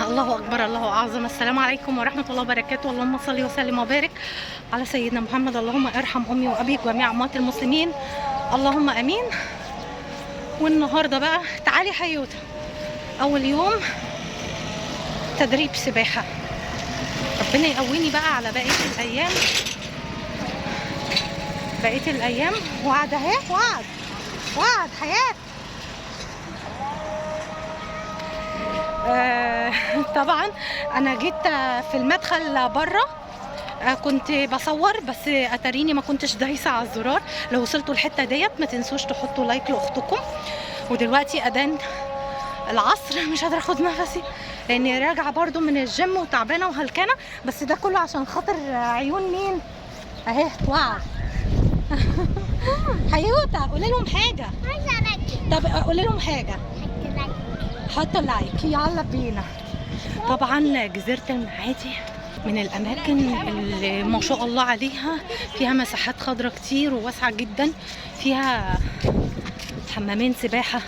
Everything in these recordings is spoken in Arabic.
الله اكبر، الله اعظم. السلام عليكم ورحمه الله وبركاته. اللهم صل وسلم وبارك على سيدنا محمد. اللهم ارحم امي وابي وجميع اموات المسلمين، اللهم امين. والنهارده بقى تعالي حيوته، اول يوم تدريب سباحه. ربنا يقويني بقى على بقيه الايام. وعد اهي، وعد حياه. طبعا انا جيت في المدخل بره، كنت بصور بس اتاريني ما كنتش دايسه على الزرار. لو وصلتوا الحته ديت ما تنسوش تحطوا لايك لاختكم. ودلوقتي اذان العصر، مش قادره اخد نفسي لاني راجعه برضو من الجيم وتعبانه وهلكانه، بس ده كله عشان خاطر عيون مين اهي. وعد حيوته، قولي لهم حاجه. طب قولي لهم حاجه. حطوا لايك، يلا بينا. طبعا جزيرة المعادي من الاماكن اللي ما شاء الله عليها فيها مساحات خضراء كتير وواسعة جدا، فيها حمامين سباحة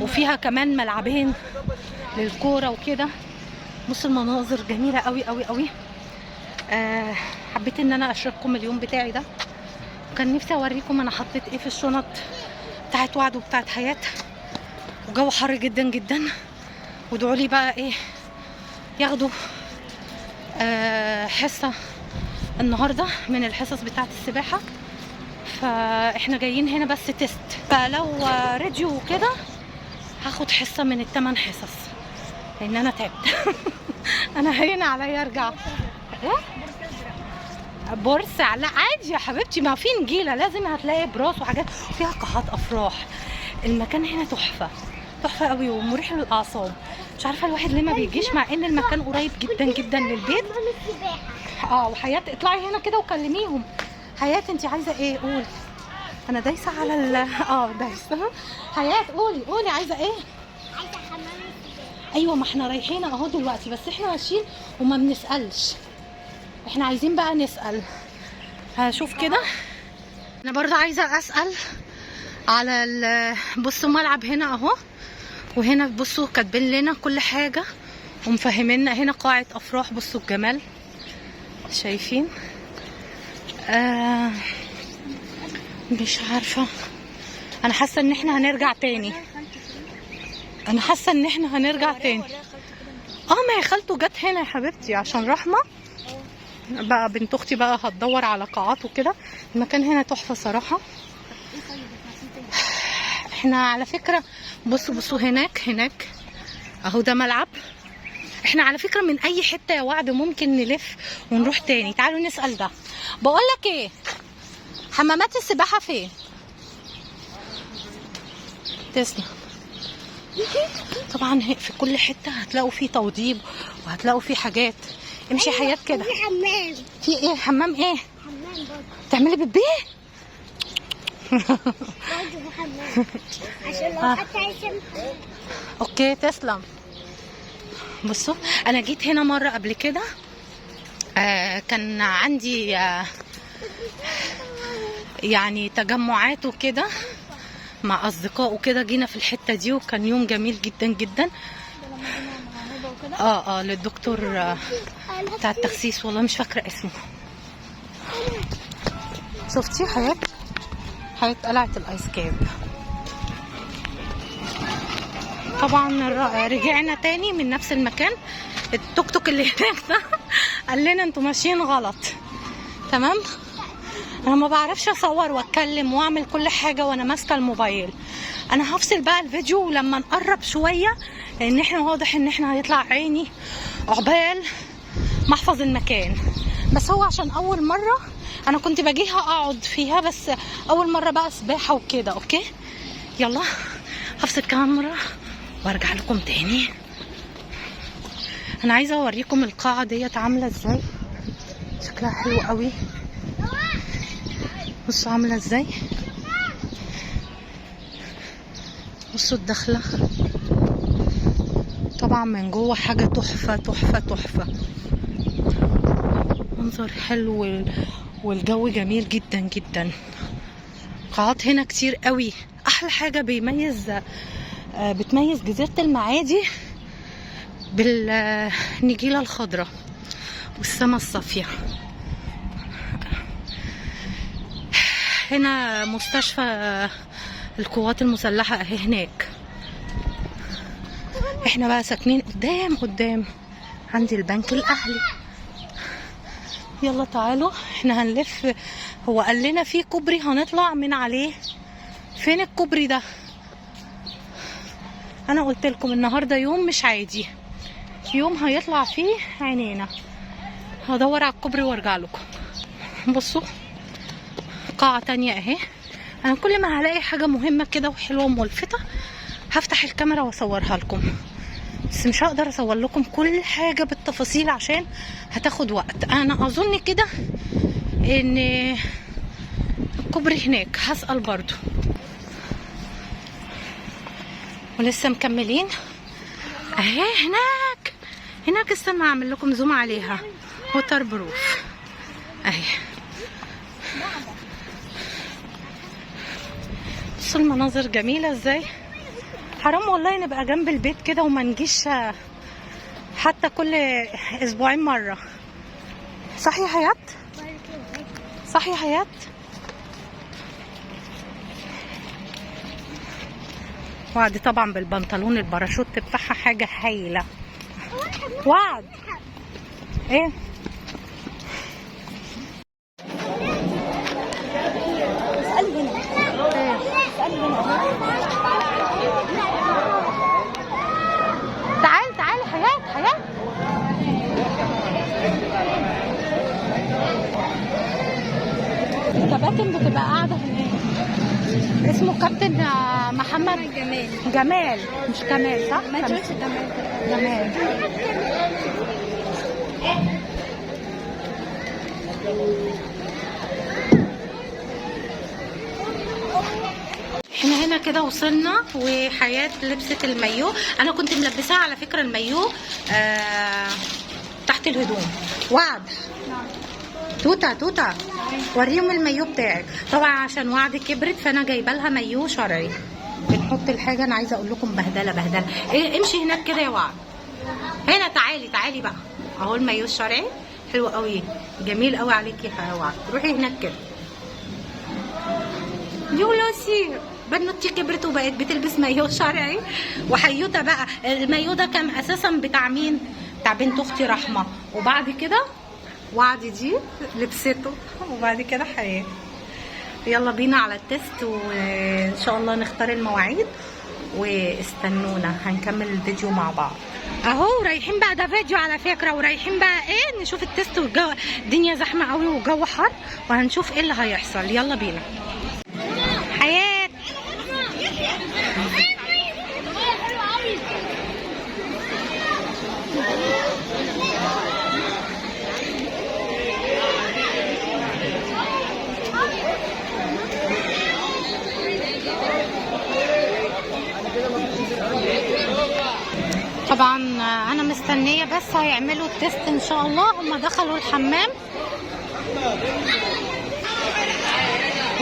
وفيها كمان ملعبين للكورة وكده. بصوا المناظر جميلة قوي قوي قوي. حبيت ان انا اشارككم اليوم بتاعي ده، وكان نفسي اوريكم انا حطيت ايه في الشنط بتاعت وعد وبتاعت حياة. وجو حر جدا جدا، وادعوا لي بقى ايه ياخدوا حصه النهارده من الحصص بتاعه السباحه. فاحنا جايين هنا بس تيست، فلو راديو وكده هاخد حصه من ال8 حصص لان انا تعبت. انا هين عليا ارجع. بورس؟ لا عادي يا حبيبتي، ما في نجيله لازم هتلاقي براس وحاجات، وفيها قاعات افراح. المكان هنا تحفه تحفه قوي ومريح للاعصاب. مش عارفه الواحد ليه ما بيجيش مع ان المكان قريب جدا جدا للبيت. وحياة اطلعي هنا كده وكلميهم. حياة انت عايزه ايه؟ قولي. انا دايسه على دايسه. حياة قولي عايزه ايه؟ عايزه حمام السباحه. ايوه، ما احنا رايحين اهو دلوقتي، بس احنا ماشيين وما بنسالش. احنا عايزين بقى نسال. هشوف كده. انا برضه عايزه اسال على بصوا ملعب هنا اهو، وهنا بصوا كاتبين لنا كل حاجه ومفهمينا. هنا قاعه افراح، بصوا الجمال، شايفين؟ مش عارفه، انا حاسه ان احنا هنرجع تاني. ما هي خالته جت هنا يا حبيبتي عشان رحمه بقى بنت اختي بقى هتدور على قاعات وكده. المكان هنا تحفه صراحه. احنا على فكره بصوا هناك اهو ده ملعب. احنا على فكره من اي حته يا وعد ممكن نلف ونروح تاني. تعالوا نسال ده. بقول لك ايه، حمامات السباحه فين؟ تسلم. طبعا في كل حته هتلاقوا فيه توضيب وهتلاقوا فيه حاجات. امشي حياة كده. في حمام. في ايه؟ حمام ايه؟ حمام برضه. تعملي بيبي؟ برضه في حمام عشان لو حتى عايزه. اوكي تسلم. بصوا انا جيت هنا مره قبل كده، كان عندي يعني تجمعات وكده مع اصدقاء وكده. جينا في الحته دي وكان يوم جميل جدا جدا. للدكتور بتاع التخسيس، والله مش فاكره اسمه. شفتي حياة قلعة الايس كاب. طبعا رجعنا تاني من نفس المكان. التوك توك اللي هناك ده قال لنا انتوا ماشيين غلط. تمام. انا ما بعرفش اصور واتكلم واعمل كل حاجه وانا ماسكه الموبايل. انا هفصل بقى الفيديو لما نقرب شويه، لان احنا واضح ان احنا هيطلع عيني عقبال ما احفظ المكان. بس هو عشان اول مره انا كنت باجيها اقعد فيها، بس اول مره بقى سباحه وكده. اوكي يلا هفصل الكاميرا وارجع لكم تاني. انا عايزه اوريكم القاعه ديت عامله ازاي، شكلها حلو قوي. بصوا عامله ازاي، بصوا الدخله. طبعا من جوه حاجه تحفه تحفه تحفه، منظر حلو والجو جميل جدا جدا. قاعات هنا كتير قوي. احلى حاجه بتميز جزيره المعادي بالنجيلة الخضراء والسماء الصافية. هنا مستشفى القوات المسلحة اهي هناك. احنا بقى ساكنين قدام عند البنك الاهلي. يلا تعالوا احنا هنلف. هو قال لنا في كوبري هنطلع من عليه. فين الكوبري ده؟ انا قلت لكم النهارده يوم مش عادي، يوم هيطلع فيه عينينا. هدور على الكوبري وارجع لكم. بصوا قاعة تانية اهي. انا كل ما هلاقي حاجة مهمة كده وحلوة وملفتة هفتح الكاميرا واصورها لكم، بس مش هقدر اصور لكم كل حاجة بالتفاصيل عشان هتاخد وقت. انا اظن كده ان الكوبري هناك، هسأل برضو. ولسه مكملين اهي هناك. استنى اعمل لكم زوم عليها. ووتر بروف اهي. بصوا المناظر جميلة ازاي. حرام والله نبقى جنب البيت كده وما نجيش حتى كل اسبوعين مرة. صح يا حياة؟ صح يا حياة؟ وعد طبعا بالبنطلون الباراشوت بتاعها حاجة هايلة. وعد ايه؟ تعالي حياة. الكباتن بتبقى قاعدة هناك. اسمه كابتن محمد جمال مش كمال صح؟ ما تقولش جمال. احنا هنا كده وصلنا وحياة لبست المايو. انا كنت ملبساها على فكرة المايو تحت الهدوم. وعد توتا وريهم المايو بتاعك. طبعا عشان وعد كبرت فانا جايبه لها مايو شرعي. بنحط الحاجه. انا عايزه اقول لكم بهدله. إيه امشي هناك كده يا وعد. هنا تعالي بقى. اهو المايو الشرعي حلو قوي، جميل قوي عليكي يا وعد. روحي هناك كده. يولاسي بنوتي كبرت وبقت بتلبس مايو شرعي. وحيوته بقى المايو ده كان اساسا بتاع مين؟ بتاع بنت اختي رحمه. وبعد كده وعد دي لبسته. وبعد كده حياة. يلا بينا على التست وان شاء الله نختار المواعيد واستنونا هنكمل الفيديو مع بعض. اهو رايحين بقى، ده فيديو على فكرة، ورايحين بقى ايه نشوف التست. والجو الدنيا زحمة قوي والجو حر وهنشوف ايه اللي هيحصل. يلا بينا. حياة طبعا انا مستنيه بس هيعملوا التست ان شاء الله. هما دخلوا الحمام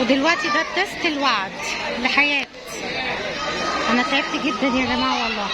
ودلوقتي ده التست الوعد لحياة. انا تعبت جدا يا جماعه والله.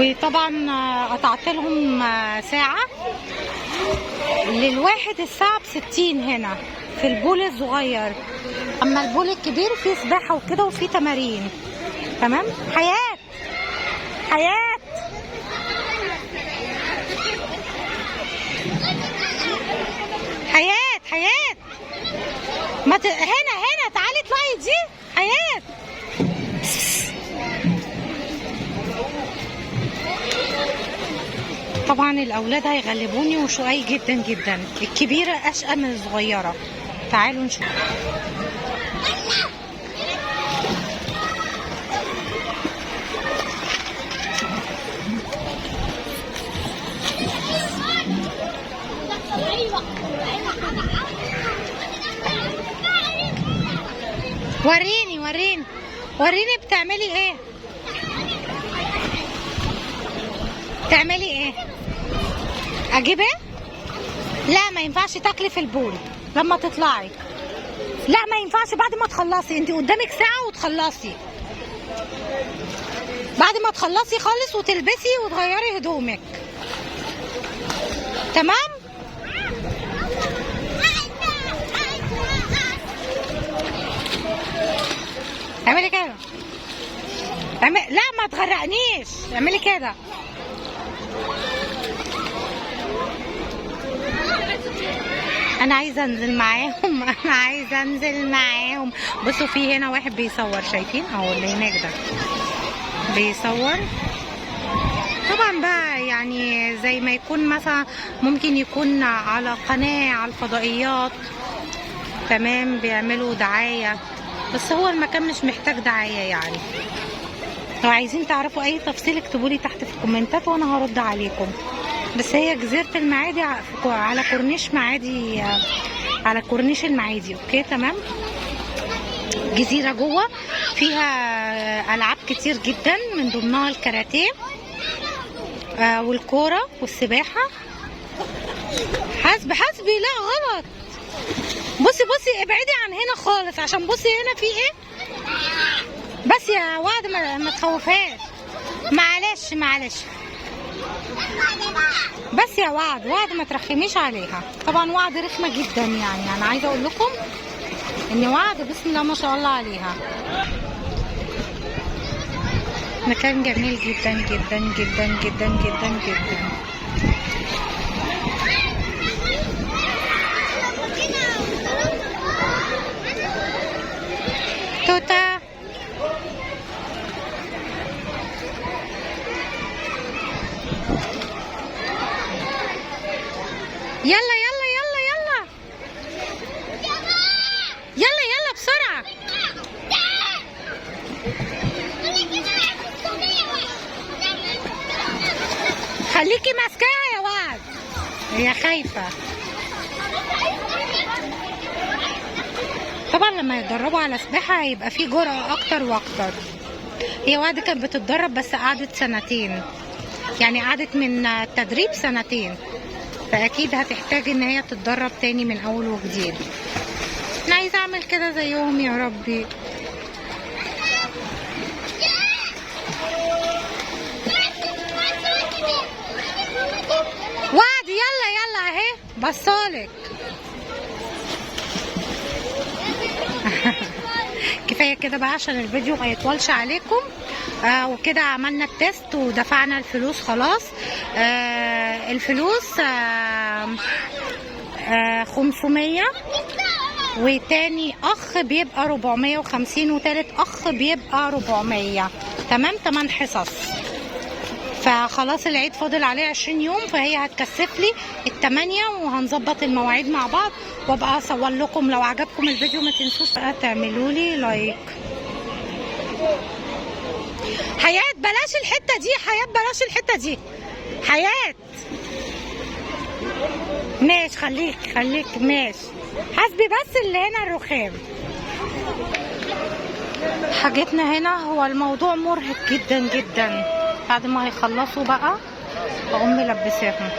وطبعا قطعت لهم ساعة للواحد، الساعة ب60 هنا في البول الصغير. اما البول الكبير فيه سباحة وكده وفيه تمارين. تمام. حياة حياة حياة حياة ما هنا تعالي اطلعي دي حياة. طبعا الاولاد هيغلبوني وشقي جدا جدا، الكبيرة اشقى من الصغيرة. تعالوا نشوف. وريني بتعملي ايه؟ تعملي ايه؟ اجيب ايه؟ لا ما ينفعش تاكلي في البول لما تطلعي. لا ما ينفعش بعد ما تخلصي، انت قدامك ساعة وتخلصي. بعد ما تخلصي خالص وتلبسي وتغيري هدومك. تمام؟ اعملي كده. لا ما تغرقنيش، اعملي كده. انا عايزه انزل معاهم. انا عايزه انزل معاهم. بصوا في هنا واحد بيصور، شايفين اهو اللي هناك ده بيصور. طبعا بقى يعني زي ما يكون مثلا ممكن يكون على قناه على الفضائيات. تمام. بيعملوا دعايه، بس هو المكان مش محتاج دعايه يعني. لو عايزين تعرفوا اي تفصيل اكتبوا لي تحت في الكومنتات وانا هرد عليكم. بس هي جزيرة المعادي على كورنيش معادي، على كورنيش المعادي. اوكي تمام. جزيرة جوه فيها العاب كتير جدا، من ضمنها الكاراتيه والكورة والسباحة. حسبي لا غلط. بصي ابعدي عن هنا خالص، عشان بصي هنا في ايه. بس يا وعد ما تخوفهاش. معلش بس يا وعد ما ترخميش عليها. طبعا وعد رخمه جدا يعني. انا عايزه اقول لكم ان وعد بسم الله ما شاء الله عليها. مكان جميل جدا جدا جدا جدا جدا جدا. توتا يلا بسرعة. خليكي ماسكاها يا وعد، هي خايفة. طبعا لما يتدربوا على سباحة هيبقى في جرأة اكتر واكتر. هي وعد كانت بتتدرب بس قعدت سنتين، يعني قعدت من التدريب سنتين، فاكيد هتحتاج ان هي تتدرب تاني من اول وجديد. انا عايزه اعمل كده زيهم يا ربي. وعد يلا اهي بصالك. كفايه كده بقى عشان الفيديو ما يطولش عليكم. وكده عملنا التست ودفعنا الفلوس خلاص. الفلوس 500، وتاني اخ بيبقى 450، وتالت اخ بيبقى 400. تمام. 8 حصص. فخلاص العيد فاضل عليه 20 يوم، فهي هتكثف لي ال8 وهنظبط المواعيد مع بعض وابقى اصور لكم. لو عجبكم الفيديو ما تنسوش بقى تعملوا لي لايك. حياة بلاش الحتة دي، حياة بلاش الحتة دي. حياة ماشي، خليك ماشي. حسبي بس اللي هنا الرخام. حاجتنا هنا هو الموضوع مرهق جدا جدا. بعد ما هيخلصوا بقى اقوم ملبساهم.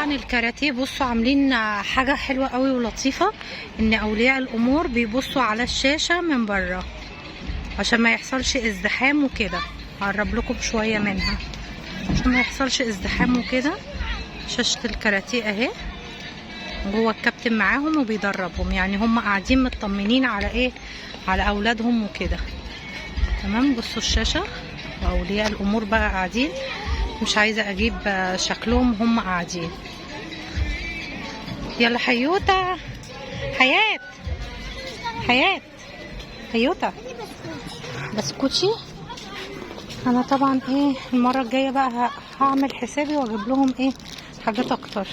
طبعا الكاراتيه بصوا عاملين حاجه حلوه قوي ولطيفه، ان اولياء الامور بيبصوا على الشاشه من بره عشان ما يحصلش ازدحام وكده. هقرب لكم شويه منها عشان ما يحصلش ازدحام وكده. شاشه الكاراتيه اهي، جوه الكابتن معاهم وبيدربهم، يعني هم قاعدين مطمنين على ايه، على اولادهم وكده. تمام. بصوا الشاشه واولياء الامور بقى قاعدين، مش عايزه اجيب شكلهم هم قاعدين. يلا حيوته، حياه، حياه، حيوته، بسكوتشي. انا طبعا ايه المره الجايه بقى هعمل حسابي واجيب لهم ايه حاجات اكتر.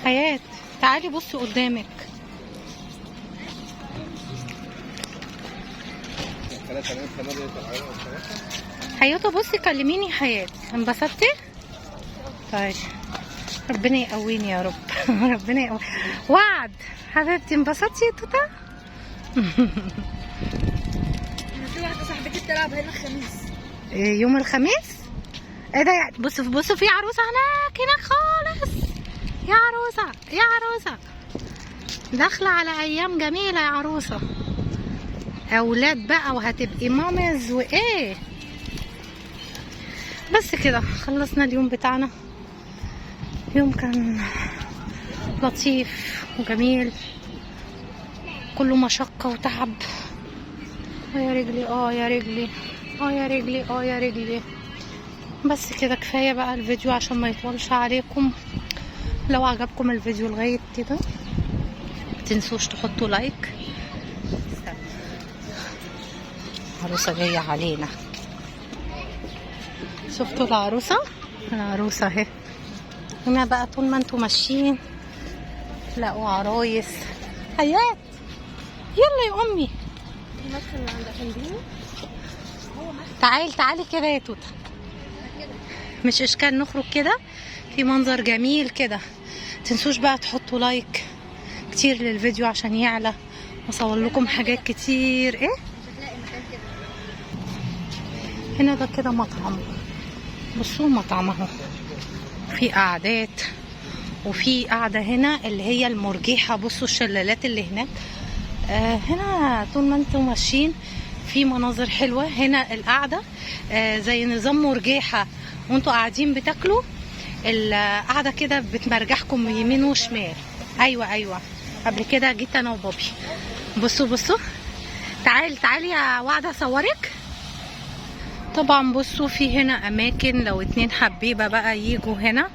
حياه تعالي بصي قدامك. حياته بصي كلميني حياة، انبسطتي؟ طيب ربنا يقويني يا رب. ربنا يقوي. وعد حبيبتي انبسطتي يا توتا؟ في واحدة صاحبتي بتلعب هنا الخميس. يوم الخميس؟ ايه ده؟ بصوا بصوا في عروسة هناك خالص. يا عروسة يا عروسة، داخلة على ايام جميلة يا عروسة. اولاد بقى وهتبقي مامز وايه. بس كده خلصنا اليوم بتاعنا. يوم كان لطيف وجميل، كله مشقة وتعب. يا رجلي يا رجلي يا رجلي يا رجلي. بس كده كفاية بقى الفيديو عشان ما يطولش عليكم. لو عجبكم الفيديو لغاية كده متنسوش تحطوا لايك. عروسة جاية علينا. شفتوا العروسة؟ العروسة اهي. هنا بقى طول ما انتوا ماشيين تلاقوا عرايس. حياة يلا يا امي. تعالي كده يا توتا. مش اشكال نخرج كده في منظر جميل كده. متنسوش بقى تحطوا لايك كتير للفيديو عشان يعلى واصور لكم حاجات كتير. ايه هنا ده كده مطعم. بصوا المطعم اهو، في قعدات وفي قعده هنا اللي هي المرجيحه. بصوا الشلالات اللي هناك. هنا طول ما انتم ماشيين في مناظر حلوه. هنا القعده زي نظام مرجيحه وانتوا قاعدين بتاكلوا. القعده كده بتمرجحكم يمين وشمال. ايوه قبل كده جيت انا وبابي. بصوا تعالي يا وعده اصورك. طبعا بصوا في هنا اماكن لو اتنين حبيبه بقى يجوا هنا.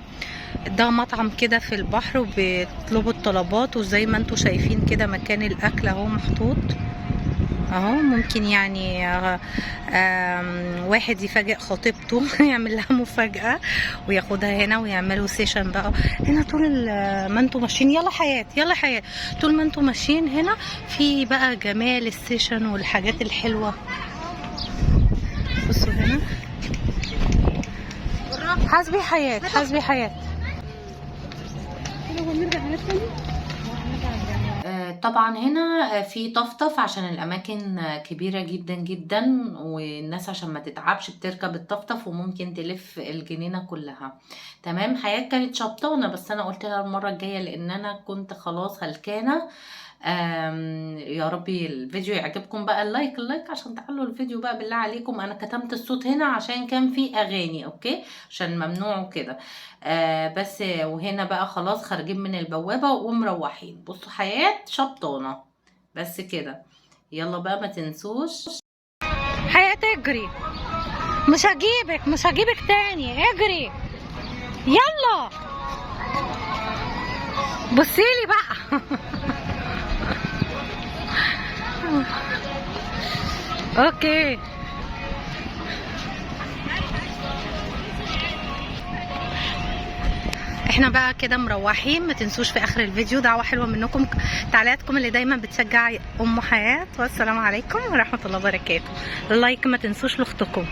ده مطعم كده في البحر وبيطلبوا الطلبات، وزي ما انتوا شايفين كده مكان الاكل اهو محطوط اهو. ممكن يعني واحد يفاجئ خطيبته يعمل لها مفاجأة وياخدها هنا ويعملوا سيشن بقى هنا طول ما انتوا ماشيين. يلا حياة طول ما انتوا ماشيين هنا في بقى جمال السيشن والحاجات الحلوة. بصوا هنا. حاسبي حياة. طبعا هنا في طفطف عشان الاماكن كبيره جدا جدا، والناس عشان ما تتعبش بتركب الطفطف وممكن تلف الجنينه كلها. تمام. حياة كانت شبطانه بس انا قلت لها المره الجايه لان انا كنت خلاص هلكانه. يا ربي الفيديو يعجبكم بقى. اللايك عشان تعلوا الفيديو بقى بالله عليكم. انا كتمت الصوت هنا عشان كان في اغاني اوكي عشان ممنوع وكده. بس وهنا بقى خلاص خارجين من البوابة ومروحين. بصوا حياة شبطانة بس كده. يلا بقى ما تنسوش. حياة اجري، مش هجيبك تاني. اجري يلا. بصيلي بقى. اوكي احنا بقى كده مروحين. ما تنسوش في اخر الفيديو دعوة حلوة منكم، تعليقاتكم اللي دايما بتشجع ام حياة. والسلام عليكم ورحمة الله وبركاته. اللايك ما تنسوش لاختكم.